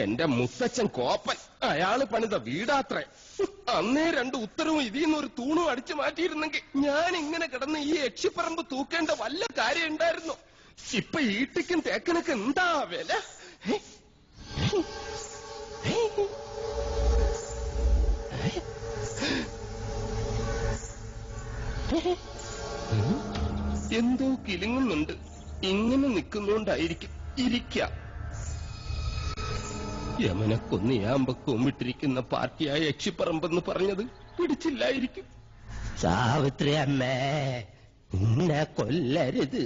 എന്റെ മുത്തച്ഛൻ കോപ്പൻ, അയാള് പണിത വീടാത്രേ. അന്നേ 2 ഉത്തരവും ഇതിന്നൊരു തൂണും അടിച്ചു മാറ്റിയിരുന്നെങ്കിൽ ഞാൻ ഇങ്ങനെ കിടന്ന് ഈ യക്ഷിപ്പറമ്പ് തൂക്കേണ്ട വല്ല കാര്യം ഉണ്ടായിരുന്നു. ഇപ്പൊ ഈട്ടിക്കും തേക്കനൊക്കെ എന്താ വില? എന്തോ കിലുങ്ങുന്നുണ്ട്. ഇങ്ങനെ നിൽക്കുന്നോണ്ടായിരിക്കും. ഇരിക്കാം. യമനെ കൊന്നിയാമ്പ കൊമ്മിട്ടിരിക്കുന്ന പാർട്ടിയായ യക്ഷിപ്പറമ്പെന്ന് പറഞ്ഞത് പിടിച്ചില്ലായിരിക്കും. സാവിത്രി അമ്മേ, എന്നെ കൊല്ലരുത്.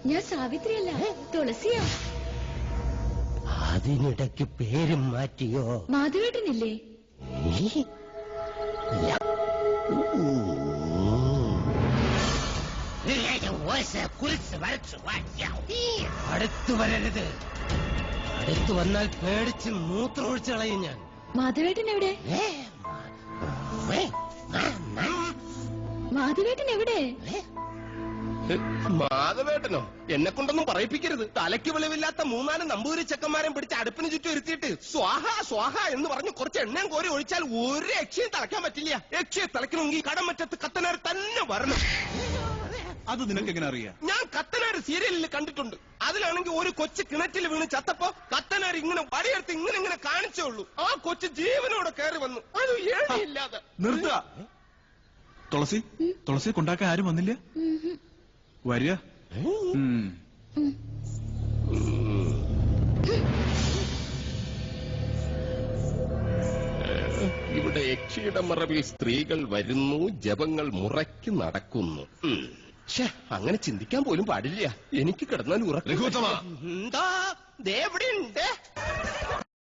ഞാൻ സാവിത്രിയല്ല, തുളസിയാ. അതിനിടയ്ക്ക് പേരും മാറ്റിയോ? മാധവേട്ടനില്ലേ? അടുത്തു വരരുത്. അടുത്തു വന്നാൽ പേടിച്ച് മൂത്രമൊഴിച്ച് കളയും ഞാൻ. മാധവേട്ടൻ എവിടെ? മാധവേട്ടൻ എവിടെ? മാധവേട്ടനോ? എന്നെ കൊണ്ടൊന്നും പറയിപ്പിക്കരുത്. തലയ്ക്ക് വെളിവില്ലാത്ത 3-4 നമ്പൂരി ചെക്കന്മാരെ പിടിച്ച് അടുപ്പിന് ചുറ്റും ഇരുത്തിയിട്ട് സ്വാഹ സ്വാഹ എന്ന് പറഞ്ഞ് കുറച്ച് എണ്ണയും കോരി ഒഴിച്ചാൽ ഒരു യക്ഷിയും തളയ്ക്കാൻ പറ്റില്ല. യക്ഷിയെ തളയ്ക്കണമെങ്കിൽ കടമറ്റത്ത് കത്തനാർ തന്നെ വരണം. അത് നിനക്ക് എങ്ങനെ അറിയാം? ഞാൻ കത്തനാർ സീരിയലിൽ കണ്ടിട്ടുണ്ട്. അതിലാണെങ്കിൽ ഒരു കൊച്ചു കിണറ്റിൽ വീണ് ചത്തപ്പോ കത്തനാർ ഇങ്ങനെ വടിയെടുത്ത് ഇങ്ങനെ കാണിച്ചേ ഉള്ളൂ. ആ കൊച്ചു ജീവനോടെ കയറി വന്നു. അത് ഏഴില്ലാതെ. നിർത്തുക. തുളസി കൊണ്ടാക്കാൻ ആരും വന്നില്ല? വരിക. ഇവിടെ യക്ഷിയുടെ മറവിൽ സ്ത്രീകൾ വരുന്നു, ജപങ്ങൾ മുറയ്ക്ക് നടക്കുന്നു. അങ്ങനെ ചിന്തിക്കാൻ പോലും പാടില്ല. എനിക്ക് കിടന്നാൽ ഉറക്കം. എന്താ ദേവിടെയുണ്ട്?